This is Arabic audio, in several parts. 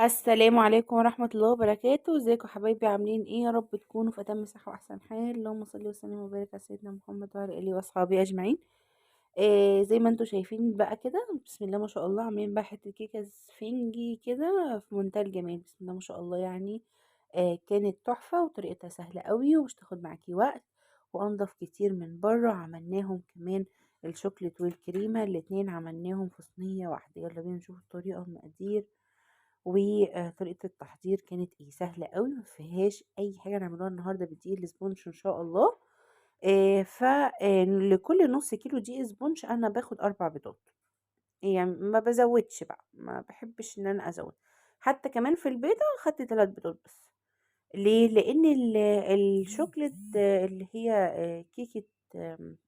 السلام عليكم ورحمة الله وبركاته. ازيكم حبايبي؟ عاملين ايه؟ يا رب تكونوا في اتم صحة واحسن حال. اللهم صل وسلم وبارك على سيدنا محمد وعلى اله واصحابه اجمعين. زي ما انتم شايفين بقى كده، بسم الله ما شاء الله، عاملين بقى حتة كيكة سفنجي كده في منتهى الجمال، بسم الله ما شاء الله يعني. كانت تحفة وطريقتها سهلة قوي ومش تاخد معاكي وقت، وانضف كتير من بره. عملناهم كمان الشوكليت والكريمة الاتنين عملناهم في صينية واحدة. يلا بينا نشوف الطريقة والمقادير. وطريقة التحضير كانت سهلة قوي، ما فيهاش اي حاجة نعملوها النهاردة بدقيق الاسبونج ان شاء الله. فلكل نص كيلو دقيق اسبونج انا باخد 4 بيضات. يعني ما بزودش بقى، ما بحبش ان انا ازود. حتى كمان في البيضة خدت 3 بيضات بس. ليه؟ لان الشوكليت اللي هي كيكة،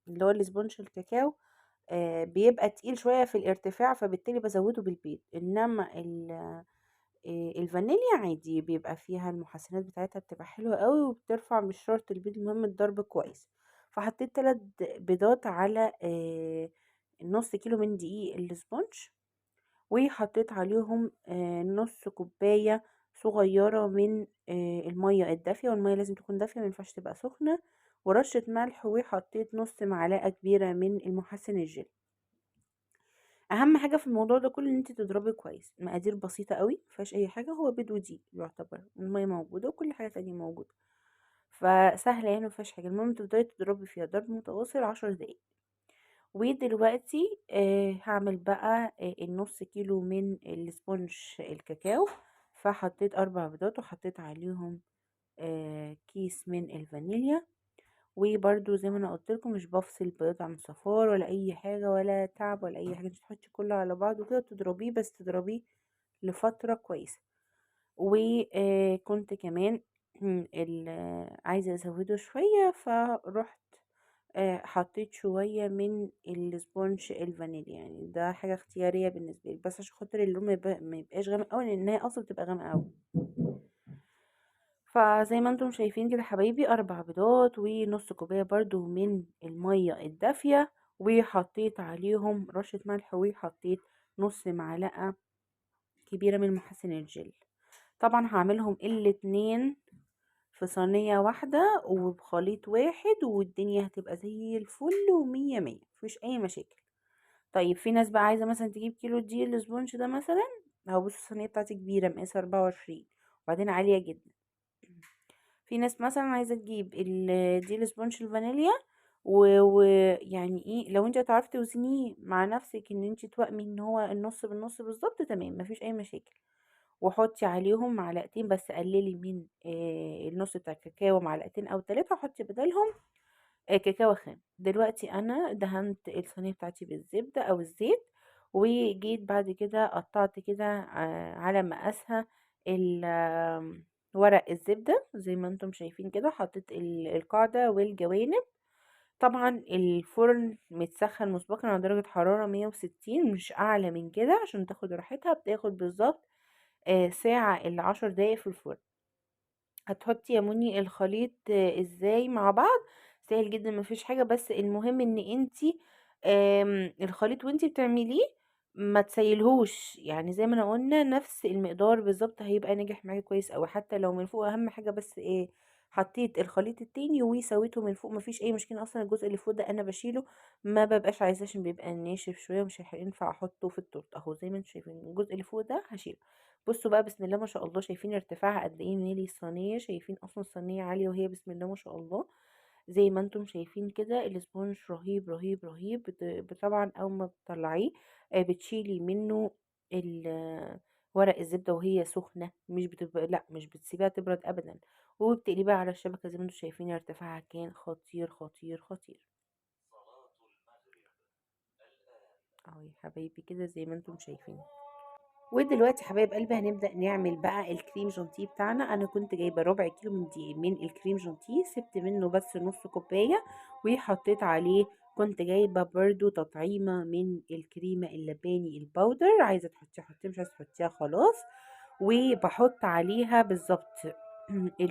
اللي هو الاسبونج الكاكاو، بيبقى تقيل شوية في الارتفاع، فبالتالي بزوده بالبيض. انما الفانيليا عادي بيبقى فيها المحسنات بتاعتها، بتبقى حلوة قوي وبترفع. مش شرط البيض، المهم الضرب كويس. فحطيت 3 بيضات على نص كيلو من دقيق الاسبونج، وحطيت عليهم نص كوباية صغيرة من المية الدافية. والمية لازم تكون دافية، مينفعش تبقى سخنة. ورشة ملح، وحطيت نص معلقة كبيرة من المحسن الجل. اهم حاجه في الموضوع ده كله ان انت تضربي كويس. المقادير بسيطه قوي، مفيهاش اي حاجه، هو بيض ودقيق يعتبر، الميه موجوده وكل حاجه تانية موجوده، فسهله يعني مفيهاش حاجه. المهم تفضلي تضربي فيها ضرب متواصل 10 دقايق. ودلوقتي هعمل بقى النص كيلو من السبونج الكاكاو. فحطيت 4 بيضات وحطيت عليهم كيس من الفانيليا. وبرده زي ما انا قلت لكم، مش بفصل بيض عن صفار ولا اي حاجه ولا تعب ولا اي حاجه. انت تحطي كله على بعضه كده تضربيه، بس تضربيه لفتره كويسه. وكنت كمان عايزه ازوده شويه، فرحت حطيت شويه من السبونج الفانيليا. يعني ده حاجه اختياريه بالنسبه لي، بس عشان خاطر اللون ما يبقاش غامق قوي، لان هي اصلا بتبقى غامقه قوي. فزي ما انتم شايفين كده حبايبي، 4 بيضات ونص كوباية برضو من المية الدافية، وحطيت عليهم رشة ملح، وحطيت نص معلقة كبيرة من محسن الجل. طبعا هعملهم الاتنين في صينية واحدة وبخليط واحد، والدنيا هتبقى زي الفل ومية مية، مفيش اي مشاكل. طيب في ناس بقى عايزة مثلا تجيب كيلو دي الاسبونج ده مثلا. اهو بصوا الصينية بتاعتي كبيرة، مقاسها 24، وبعدين عالية جدا. في ناس مثلا عايزة تجيب دي الاسبونج الفانيليا، ويعني ايه، لو انت هتعرفي توزنيه مع نفسك، ان انت توأمي ان هو النص بالنص بالظبط، تمام مفيش اي مشاكل. وحطي عليهم معلقتين بس، قللي من النص بتاع الكاكاو، معلقتين او 3، وحطي بدلهم كاكاو خام. دلوقتي انا دهنت الصينية بتاعتي بالزبدة او الزيت، وجيت بعد كده قطعت كده على مقاسها ورق الزبدة زي ما انتم شايفين كده. حطيت القاعدة والجوانب. طبعا الفرن متسخن مسبقا على درجة حرارة 160، مش اعلى من كده، عشان تاخد راحتها. بتاخد بالظبط ساعة إلا 10 دقايق في الفرن. هتحطي يا مني الخليط ازاي مع بعض؟ سهل جدا، مفيش حاجة، بس المهم ان انتي الخليط وانتي بتعمليه ما تسيلهوش. يعني زي ما انا قلنا نفس المقدار بالظبط هيبقى ناجح معاكي كويس اوي. حتى لو من فوق، اهم حاجة بس ايه، حطيت الخليط التاني وسويته من فوق، مفيش اي مشكلة. اصلا الجزء اللي فوق ده انا بشيله، ما ببقاش عايزاه عشان بيبقى ناشف شوية ومش هينفع احطه في التورت. اهو زي ما انتم شايفين الجزء اللي فوق ده هشيله. بصوا بقى، بسم الله ما شاء الله، شايفين ارتفاعها قد ايه؟ مالي الصينيه، شايفين اصلا الصينيه عاليه، وهي بسم الله ما شاء الله زي ما انتم شايفين كده. الاسبونج رهيب رهيب رهيب. طبعا اول ما بتطلعيه بتشيلي منه ورق الزبده وهي سخنه، مش بتبقى، لا مش بتسيبيها تبرد ابدا، وبتقلبيها على الشبكه. زي ما انتم شايفين ارتفاعها كان خطير خطير خطير. اهو يا حبايبي كده زي ما انتم شايفين. ودلوقتي حبايب قلبي هنبدأ نعمل بقى الكريم جانتيه بتاعنا. انا كنت جايبه ربع كيلو من الكريم جانتيه، سبت منه بس نص كوبايه، وحطيت عليه. كنت جايبه برضو تطعيمه من الكريمه اللباني الباودر، عايزه تحطيها حطيها، مش عايزه تحطيها خلاص. وبحط عليها بالظبط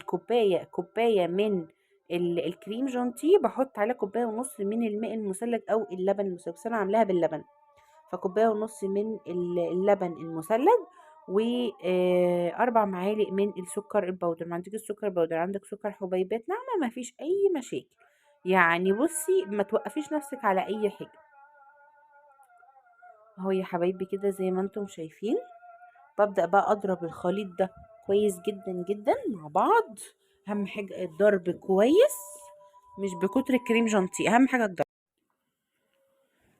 كوبايه من الكريم جانتيه، بحط عليها كوبايه ونص من الماء المثلج او اللبن المثلج، بس انا عاملاها باللبن. فكوباية ونص من اللبن المثلج، و4 معالق من السكر البودر. ما عندك السكر بودر، عندك سكر حبيبات ناعمة، ما فيش اي مشاكل. يعني بصي ما توقفيش نفسك على اي حاجة. اهو يا حبايبي كده زي ما انتم شايفين، ببدأ بقى اضرب الخليط ده كويس جدا جدا مع بعض. اهم حاجة الضرب كويس، مش بكتر الكريم جانتيه، اهم حاجة الضرب.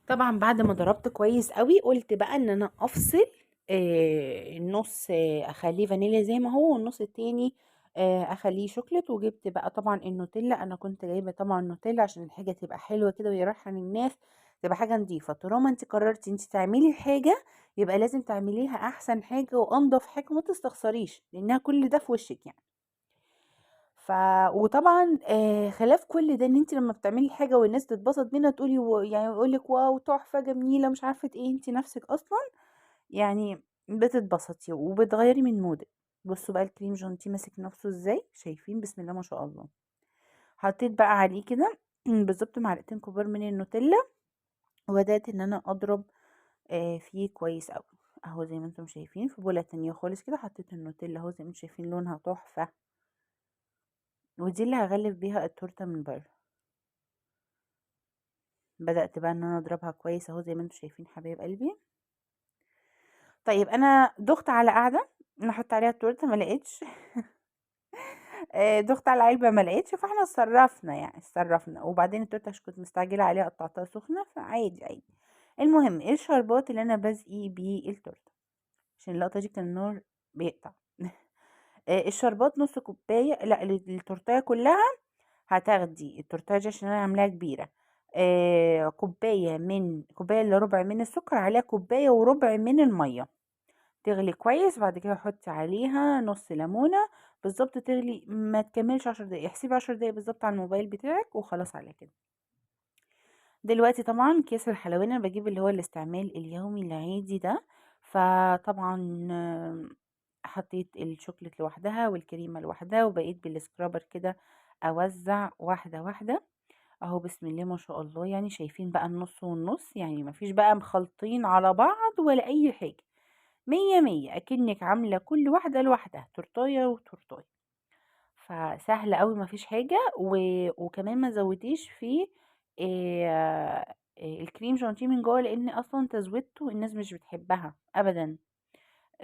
طبعا بعد ما ضربت كويس قوي قلت بقى ان انا افصل النص، اخليه فانيليا زي ما هو، والنص التاني اخليه شوكليت. وجبت بقى طبعا النوتيلا، انا كنت جايبه طبعا نوتيلا عشان الحاجه تبقى حلوه كده ويريحها للناس، تبقى حاجه نظيفه. طالما انت قررتي انت تعملي حاجه يبقى لازم تعمليها احسن حاجه وانضف حاجه، ما تستخسريش لانها كل ده في وشك يعني. ف وطبعًا خلاف كل ده إن أنتِ لمّا بتعملي حاجة والناس تتبسط منها تقولي يعني يقول لِك واو تحفة جميلة مش عارفة إيه، أنتِ نَفْسِك أصلًا يعني بتتبسطي وبتغيّري من مودِك. بُصّوا بقى الكريم جانتيه ماسك نَفْسه إزاي، شايفين بسم الله ما شاء الله. حطيت بقى عليه كده بالضبط معلقتين كبار من النوتيلا، وبدأت إن أنا أضرب فيه كويس أوي. أهو زي ما أنتم شايفين في بولة تانية خالص كده حطيت النوتيلا أهو زي ما أنتم شايفين لونها تحفة، ودي اللي هاغلِّف بيها التورتة من برّه. بدأت بقى إن أنا أضربها كويس أهو زي ما أنتم شايفين حبايب قلبي. طيب أنا دُخت على قاعدة إن أحط عليها التورتة ما لقيتش دُخت على علبة ما لقيتش، فإحنا اتصرّفنا يعني، اتصرّفنا. وبعدين التورتة عشان كنت مستعجلة عليها قطّعتها سخنة، فعادي، عادي. المهم إيه الشربات اللي أنا باسقي بيه التورتة، عشان اللقطة دي كان النور بيقطع. الشربات نُص كوباية لأ التورتاية كلّها هتاخدي التورتاية دي عشان أنا عاملاها كبيرة، كوباية إلا ربع من السكر، عليها كوباية وربع من المية، تغلي كويس. بعد كده حطي عليها نص ليمونة بالظبط، تغلي ما تكملش 10 دقايق، احسبي 10 دقايق بالظبط على الموبايل بتاعك وخلاص على كده. دلوقتي طبعا كيس الحلواني انا بجيب اللي هو الاستعمال اليومي العادي ده، فطبعا حطيت الشوكليت لوحدها والكريمة لوحدها، وبقيت بالسكرابر كده اوزع واحدة واحدة. اهو بسم الله ما شاء الله، يعني شايفين بقى النص والنص، يعني مفيش بقى مخلطين على بعض ولا اي حاجة، مية مية اكنك عاملة كل واحدة لوحدها، تورتاية وتورتاية. فسهل قوي مفيش حاجة وكمان ما زوديش في الكريم جانتيه من جوه، لان اصلا تزويدته الناس مش بتحبها ابدا.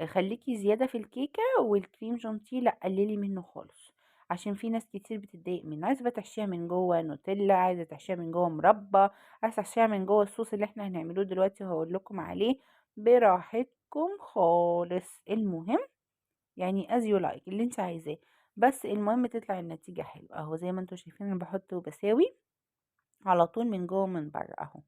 خليكي زيادة في الكيكة، والكريم جانتيه لا قللي منه خالص، عشان في ناس كتير بتتضايق منه. عايزة بقى تحشيها من جوه نوتيلا، عايزة تحشيها من جوه مربى، عايزة تحشيها من جوه الصوص اللي احنا هنعمله دلوقتي وهقول لكم عليه، براحتكم خالص. المهم يعني as you like اللي انت عايزاه، بس المهم تطلع النتيجة حلوة. اهو زي ما انتوا شايفين انا بحط وبساوي على طول من جوه ومن بره اهو.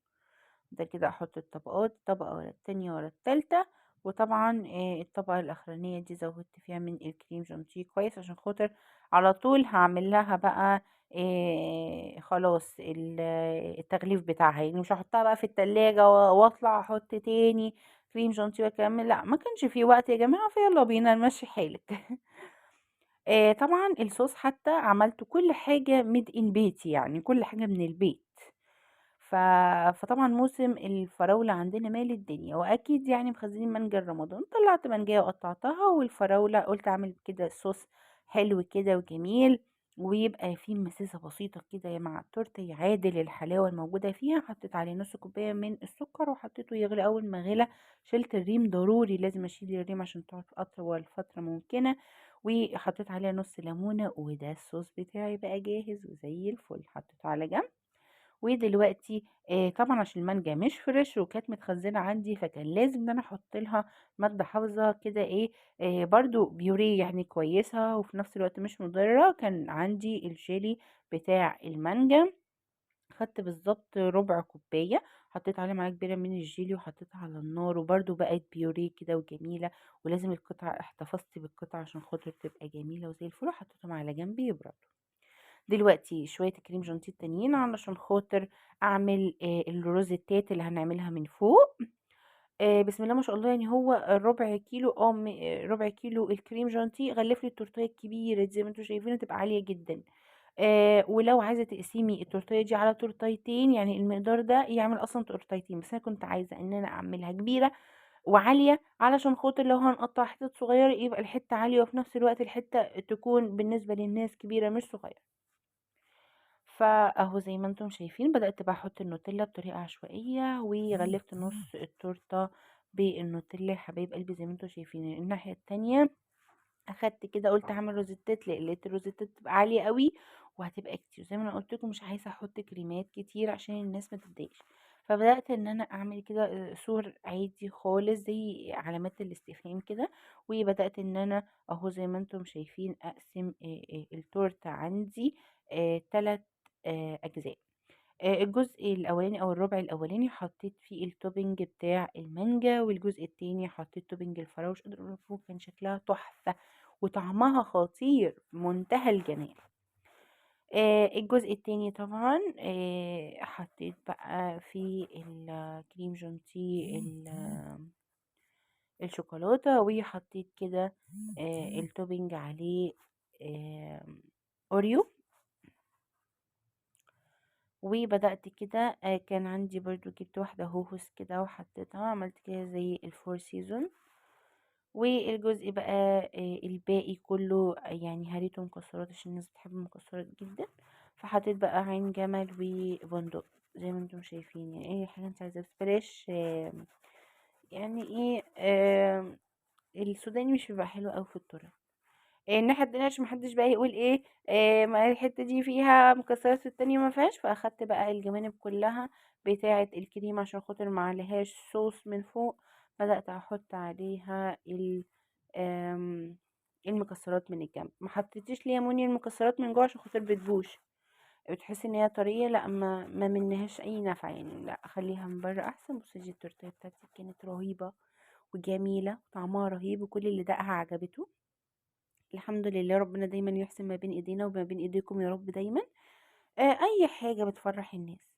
ده كده احط الطبقات طبقة ورا التانية ورا التالتة. وطبعا الطبقة الاخرانية دي زودت فيها من الكريم جانتيه كويس، عشان خاطر على طول هعمل لها بقى خلاص التغليف بتاعها، يعني مش هحطها بقى في التلاجة واطلع احط تاني كريم جانتيه واكمل، لا ما كانش في وقت يا جماعة، فيلا بينا نمشي حالك. طبعا الصوص حتى عملته كل حاجة ميد ان بيتي، يعني كل حاجة من البيت. ف... فطبعا موسم الفراولة عندنا مال الدنيا، واكيد يعني مخزنين مانجا رمضان، طلعت مانجاية وقطعتها، والفراولة قلت اعمل كده صوص حلو كده وجميل، ويبقى فيه مساسة بسيطة كده مع التورته يعادل الحلاوة الموجودة فيها. حطيت عليه نص كوباية من السكر وحطيته يغلي. اول ما غلى شلت الريم، ضروري لازم اشيل الريم عشان تقعد اطول فترة ممكنة، وحطيت عليها نص ليمونة، وده الصوص بتاعي بقى جاهز وزي الفل. حطيته على جنب. ودلوقتي طبعًا عشان المانجا مش فريش وكانت متخزنة عندي، فكان لازم إن أنا أحط لها مادة حافظة كده إيه، برضه بيوريه يعني كويسة وفي نفس الوقت مش مضرة. كان عندي الجيلي بتاع المانجا، خدت بالضبط ربع كوباية، حطيت عليه معلقة كبيرة من الجيلي وحطيتها على النار، وبرضه بقت بيوريه كده وجميلة. ولازم احتفظت بالقطعة عشان خاطر تبقى جميلة وزي الفل، وحطيتهم على جنب يبردوا. دلوقتي شوية الكريم جانتيه التانيين علشان خاطر اعمل الروزيتات اللي هنعملها من فوق. بسم الله ما شاء الله، يعني هو ربع كيلو ربع كيلو الكريم جانتيه غلف لي التورتيه الكبيرة دي زي ما انتوا شايفين، تبقى عالية جدا. ولو عايزة تقسمي التورتيه دي على تورتيتين، يعني المقدار ده يعمل اصلا تورتيتين، بس انا كنت عايزة ان انا اعملها كبيرة وعالية علشان خاطر لو هنقطع حتت صغيرة يبقى الحتة عالية وفي نفس الوقت الحتة تكون بالنسبة للناس كبيرة مش صغيرة. فاهو زي ما انتم شايفين بدأت بقى احط النوتيلا بطريقة عشوائية وغلفت نص التورتة بالنوتيلا يا حبايب قلبي زي ما انتم شايفين. الناحية التانية اخدت كده قلت اعمل روزيتات، لقيت الروزيتات تبقى عالية قوي وهتبقى كتير زي ما انا قلت لكم، مش عايزة احط كريمات كتير عشان الناس ما تتضايقش. فبدأت ان انا اعمل كده سور عادي خالص زي علامات الاستفهام كده، وبدأت ان انا اهو زي ما انتم شايفين اقسم التورتة عندي 3 اجزاء. الجزء الاولاني او الربع الاولاني حطيت فيه التوبينج بتاع المانجا، والجزء التاني حطيت توبينج الفراولة. مش قادرة اقول لكم كان شكلها تحفة وطعمها خطير منتهى الجمال. الجزء التاني طبعا حطيت بقى في الكريم جانتيه الشوكولاتة، وحطيت كده التوبينج عليه اوريو. وبدأت كده كان عندي برضو جبت واحدة هوهوس كده وحطيتها، عملت كده زي الفور سيزون. والجزء بقى الباقي كله يعني هريته مكسرات عشان الناس بتحب المكسرات جدا. فحطيت بقى عين جمل وبندق زي ما انتم شايفين، يعني اي حاجة انت عايزة بس بلاش يعني ايه السوداني مش بيبقى حلو اوي في التورت. الناحية التانية عشان محدش بقى يقول ايه ما الحتة دي فيها مكسرات والتانية ما فيهاش، فاخدت بقى الجوانب كلها بتاعة الكريم عشان خاطر معلهاش صوص من فوق. بدأت احط عليها المكسرات من الجنب. ما حطيتش ليموني المكسرات من جوه عشان خاطر بتبوش، بتحس ان هي طرية، لا ما منهاش اي نفع يعني، لا اخليها من بره احسن. بصي دي التورتيه بتاعتي كانت رهيبة وجميلة وطعمها رهيب وكل اللي دقها عجبته. الحمد لله ربنا دايما يحسن ما بين ايدينا وما بين ايديكم يا رب دايما. اي حاجه بتفرح الناس،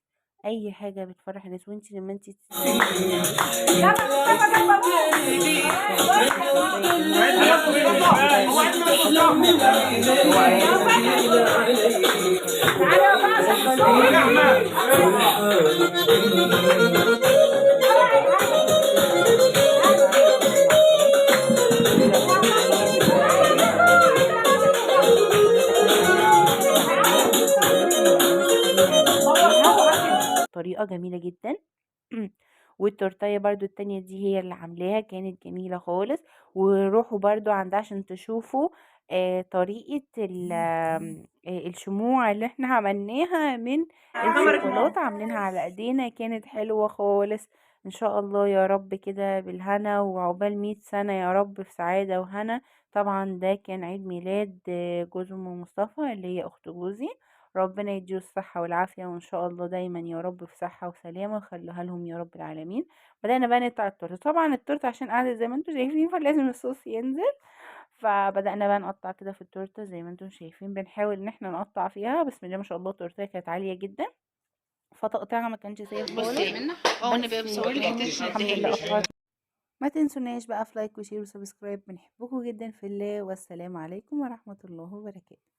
اي حاجه بتفرح الناس، وانتي لما انتي تسمعي الناس طريقة جميلة جدا. والتورتيه برضو التانية دي هي اللي عاملاها كانت جميلة خالص. وروحوا برضو عندها عشان تشوفوا طريقة الشموع اللي احنا عملناها من الشوكولاتة، عاملينها على ايدينا كانت حلوة خالص. ان شاء الله يا رب كده بالهنا وعقبال 100 سنة يا رب في سعادة وهنا. طبعا ده كان عيد ميلاد جوز ام مصطفى اللي هي اخت جوزي، ربنا يديه الصحة والعافية وإن شاء الله دايما يا رب في صحة وسلامة ويخليها لهم يا رب العالمين. بدأنا بقى نقطع التورته، طبعا التورته عشان قاعدة زي ما انتم شايفين فلازم الصوص ينزل. فبدأنا بقى نقطع كده في التورته زي ما انتم شايفين، بنحاول ان احنا نقطع فيها. بسم الله ما شاء الله التورته كانت عالية جدا فتقطيعها ما كانش سهل خالص. بصي يا منى هو انا بقى بصور لك الحمد لله قطعت. ما تنسوناش بقى في لايك وشير وسبسكرايب، بنحبكم جدا في الله، والسلام عليكم ورحمة الله وبركاته.